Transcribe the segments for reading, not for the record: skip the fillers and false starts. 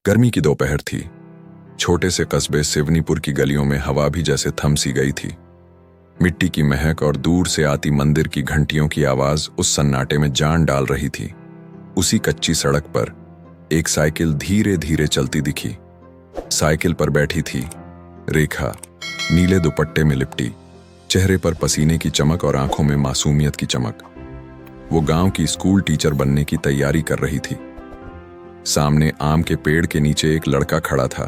गर्मी की दोपहर थी। छोटे से कस्बे सिवनीपुर की गलियों में हवा भी जैसे थम सी गई थी। मिट्टी की महक और दूर से आती मंदिर की घंटियों की आवाज उस सन्नाटे में जान डाल रही थी। उसी कच्ची सड़क पर एक साइकिल धीरे धीरे चलती दिखी। साइकिल पर बैठी थी रेखा, नीले दुपट्टे में लिपटी, चेहरे पर पसीने की चमक और आंखों में मासूमियत की चमक। वो गांव की स्कूल टीचर बनने की तैयारी कर रही थी। सामने आम के पेड़ के नीचे एक लड़का खड़ा था,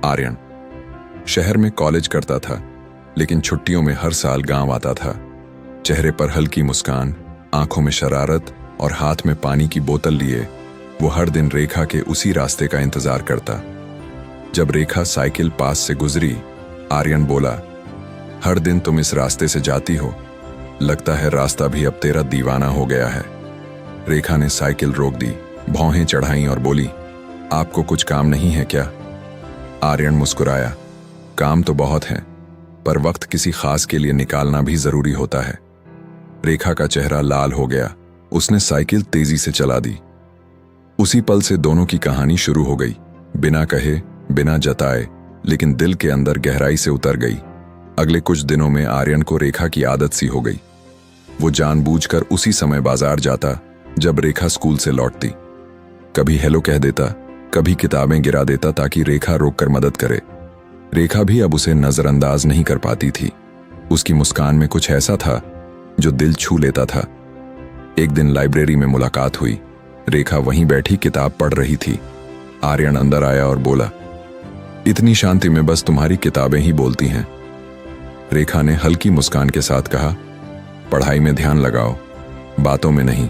आर्यन। शहर में कॉलेज करता था, लेकिन छुट्टियों में हर साल गांव आता था। चेहरे पर हल्की मुस्कान, आंखों में शरारत और हाथ में पानी की बोतल लिए वो हर दिन रेखा के उसी रास्ते का इंतजार करता। जब रेखा साइकिल पास से गुजरी, आर्यन बोला, हर दिन तुम इस रास्ते से जाती हो, लगता है रास्ता भी अब तेरा दीवाना हो गया है। रेखा ने साइकिल रोक दी, भौहें चढ़ाईं और बोली, आपको कुछ काम नहीं है क्या? आर्यन मुस्कुराया, काम तो बहुत है, पर वक्त किसी खास के लिए निकालना भी जरूरी होता है। रेखा का चेहरा लाल हो गया। उसने साइकिल तेजी से चला दी। उसी पल से दोनों की कहानी शुरू हो गई, बिना कहे, बिना जताए, लेकिन दिल के अंदर गहराई से उतर गई। अगले कुछ दिनों में आर्यन को रेखा की आदत सी हो गई। वो जानबूझकर उसी समय बाजार जाता जब रेखा स्कूल से लौटती। कभी हेलो कह देता, कभी किताबें गिरा देता ताकि रेखा रोककर मदद करे। रेखा भी अब उसे नजरअंदाज नहीं कर पाती थी। उसकी मुस्कान में कुछ ऐसा था जो दिल छू लेता था। एक दिन लाइब्रेरी में मुलाकात हुई। रेखा वहीं बैठी किताब पढ़ रही थी। आर्यन अंदर आया और बोला, इतनी शांति में बस तुम्हारी किताबें ही बोलती हैं। रेखा ने हल्की मुस्कान के साथ कहा, पढ़ाई में ध्यान लगाओ, बातों में नहीं।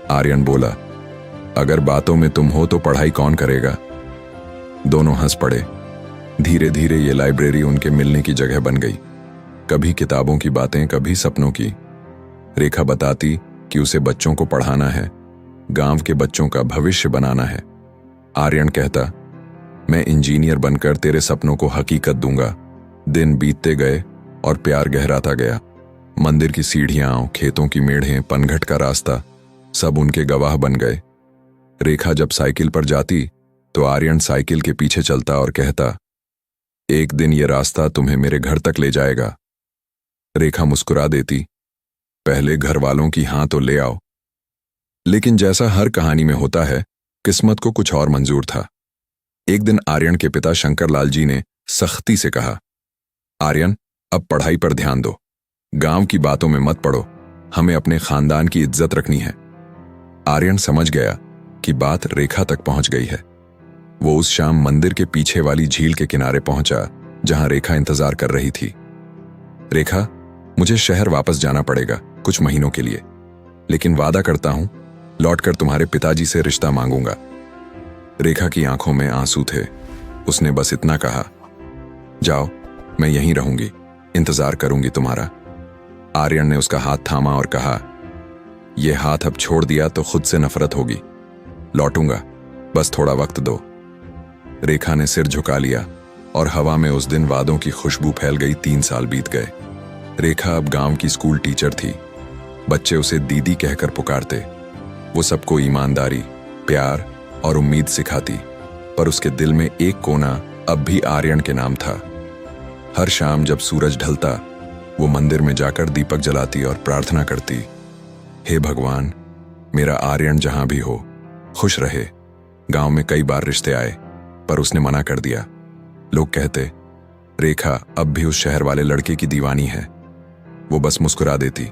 आर्यन बोला, अगर बातों में तुम हो तो पढ़ाई कौन करेगा? दोनों हंस पड़े। धीरे धीरे ये लाइब्रेरी उनके मिलने की जगह बन गई। कभी किताबों की बातें, कभी सपनों की। रेखा बताती कि उसे बच्चों को पढ़ाना है, गांव के बच्चों का भविष्य बनाना है। आर्यन कहता, मैं इंजीनियर बनकर तेरे सपनों को हकीकत दूंगा। दिन बीतते गए और प्यार गहराता गया। मंदिर की सीढ़ियां, खेतों की मेढ़ें, पनघट का रास्ता, सब उनके गवाह बन गए। रेखा जब साइकिल पर जाती तो आर्यन साइकिल के पीछे चलता और कहता, एक दिन ये रास्ता तुम्हें मेरे घर तक ले जाएगा। रेखा मुस्कुरा देती, पहले घर वालों की हां तो ले आओ। लेकिन जैसा हर कहानी में होता है, किस्मत को कुछ और मंजूर था। एक दिन आर्यन के पिता शंकरलाल जी ने सख्ती से कहा, आर्यन, अब पढ़ाई पर ध्यान दो, गांव की बातों में मत पड़ो, हमें अपने खानदान की इज्जत रखनी है। आर्यन समझ गया कि बात रेखा तक पहुंच गई है। वो उस शाम मंदिर के पीछे वाली झील के किनारे पहुंचा जहां रेखा इंतजार कर रही थी। रेखा, मुझे शहर वापस जाना पड़ेगा कुछ महीनों के लिए, लेकिन वादा करता हूं लौटकर तुम्हारे पिताजी से रिश्ता मांगूंगा। रेखा की आंखों में आंसू थे। उसने बस इतना कहा, जाओ, मैं यहीं रहूंगी, इंतजार करूंगी तुम्हारा। आर्यन ने उसका हाथ थामा और कहा, यह हाथ अब छोड़ दिया तो खुद से नफरत होगी। लौटूंगा, बस थोड़ा वक्त दो। रेखा ने सिर झुका लिया और हवा में उस दिन वादों की खुशबू फैल गई। 3 साल बीत गए। रेखा अब गांव की स्कूल टीचर थी। बच्चे उसे दीदी कहकर पुकारते। वो सबको ईमानदारी, प्यार और उम्मीद सिखाती, पर उसके दिल में एक कोना अब भी आर्यन के नाम था। हर शाम जब सूरज ढलता, वो मंदिर में जाकर दीपक जलाती और प्रार्थना करती, हे भगवान, मेरा आर्यन जहां भी हो खुश रहे। गांव में कई बार रिश्ते आए, पर उसने मना कर दिया। लोग कहते, रेखा अब भी उस शहर वाले लड़के की दीवानी है। वो बस मुस्कुरा देती।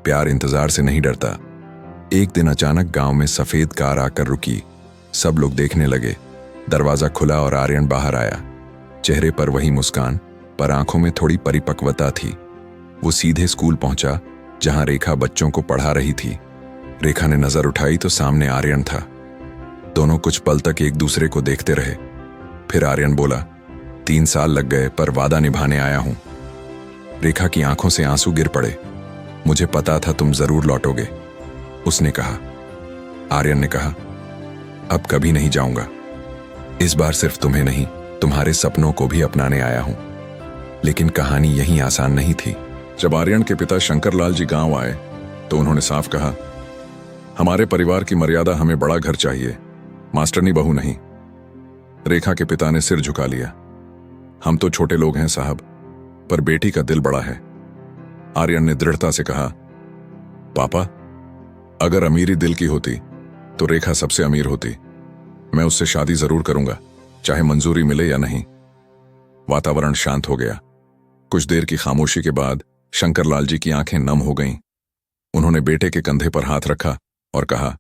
प्यार इंतजार से नहीं डरता। एक दिन अचानक गांव में सफेद कार आकर रुकी। सब लोग देखने लगे। दरवाजा खुला और आर्यन बाहर आया। चेहरे पर वही मुस्कान, पर आंखों में थोड़ी परिपक्वता थी। वो सीधे स्कूल पहुंचा जहां रेखा बच्चों को पढ़ा रही थी। रेखा ने नजर उठाई तो सामने आर्यन था। दोनों कुछ पल तक एक दूसरे को देखते रहे। फिर आर्यन बोला, 3 साल लग गए, पर वादा निभाने आया हूं। रेखा की आंखों से आंसू गिर पड़े। मुझे पता था तुम जरूर लौटोगे, उसने कहा। आर्यन ने कहा, अब कभी नहीं जाऊंगा। इस बार सिर्फ तुम्हें नहीं, तुम्हारे सपनों को भी अपनाने आया हूं। लेकिन कहानी यहीं आसान नहीं थी। जब आर्यन के पिता शंकरलाल जी गांव आए तो उन्होंने साफ कहा, हमारे परिवार की मर्यादा, हमें बड़ा घर चाहिए, मास्टरनी बहू नहीं। रेखा के पिता ने सिर झुका लिया। हम तो छोटे लोग हैं साहब, पर बेटी का दिल बड़ा है। आर्यन ने दृढ़ता से कहा, पापा, अगर अमीरी दिल की होती तो रेखा सबसे अमीर होती। मैं उससे शादी जरूर करूंगा, चाहे मंजूरी मिले या नहीं। वातावरण शांत हो गया। कुछ देर की खामोशी के बाद शंकरलाल जी की आंखें नम हो गईं। उन्होंने बेटे के कंधे पर हाथ रखा और कहा,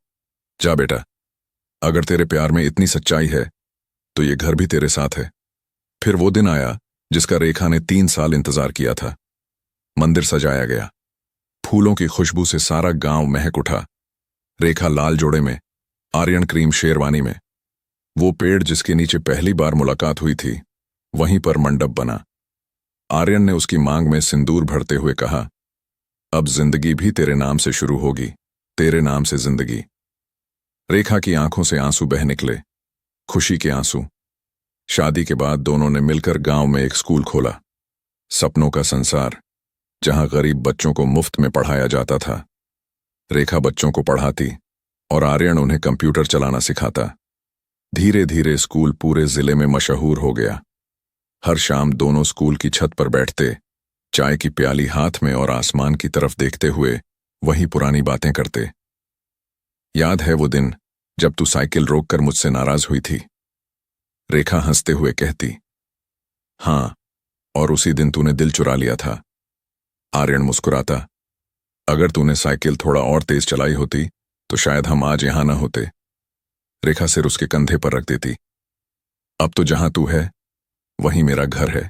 जा बेटा, अगर तेरे प्यार में इतनी सच्चाई है तो ये घर भी तेरे साथ है। फिर वो दिन आया जिसका रेखा ने 3 साल इंतजार किया था। मंदिर सजाया गया। फूलों की खुशबू से सारा गांव महक उठा। रेखा लाल जोड़े में, आर्यन क्रीम शेरवानी में। वो पेड़ जिसके नीचे पहली बार मुलाकात हुई थी, वहीं पर मंडप बना। आर्यन ने उसकी मांग में सिंदूर भरते हुए कहा, अब जिंदगी भी तेरे नाम से शुरू होगी, तेरे नाम से जिंदगी। रेखा की आंखों से आंसू बह निकले, खुशी के आंसू। शादी के बाद दोनों ने मिलकर गांव में एक स्कूल खोला, सपनों का संसार, जहां गरीब बच्चों को मुफ्त में पढ़ाया जाता था। रेखा बच्चों को पढ़ाती और आर्यन उन्हें कंप्यूटर चलाना सिखाता। धीरे धीरे स्कूल पूरे जिले में मशहूर हो गया। हर शाम दोनों स्कूल की छत पर बैठते, चाय की प्याली हाथ में और आसमान की तरफ देखते हुए वही पुरानी बातें करते। याद है वो दिन जब तू साइकिल रोककर मुझसे नाराज हुई थी? रेखा हंसते हुए कहती, हाँ, और उसी दिन तूने दिल चुरा लिया था। आर्यन मुस्कुराता, अगर तूने साइकिल थोड़ा और तेज चलाई होती तो शायद हम आज यहां न होते। रेखा सिर उसके कंधे पर रख देती। अब तो जहां तू है वहीं मेरा घर है,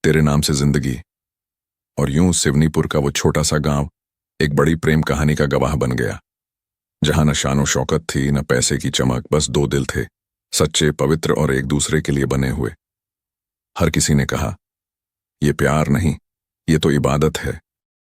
तेरे नाम से जिंदगी। और यूं सिवनीपुर का वो छोटा सा गांव एक बड़ी प्रेम कहानी का गवाह बन गया, जहां न शानो शौकत थी, न पैसे की चमक, बस 2 दिल थे, सच्चे, पवित्र और एक दूसरे के लिए बने हुए। हर किसी ने कहा, ये प्यार नहीं, ये तो इबादत है।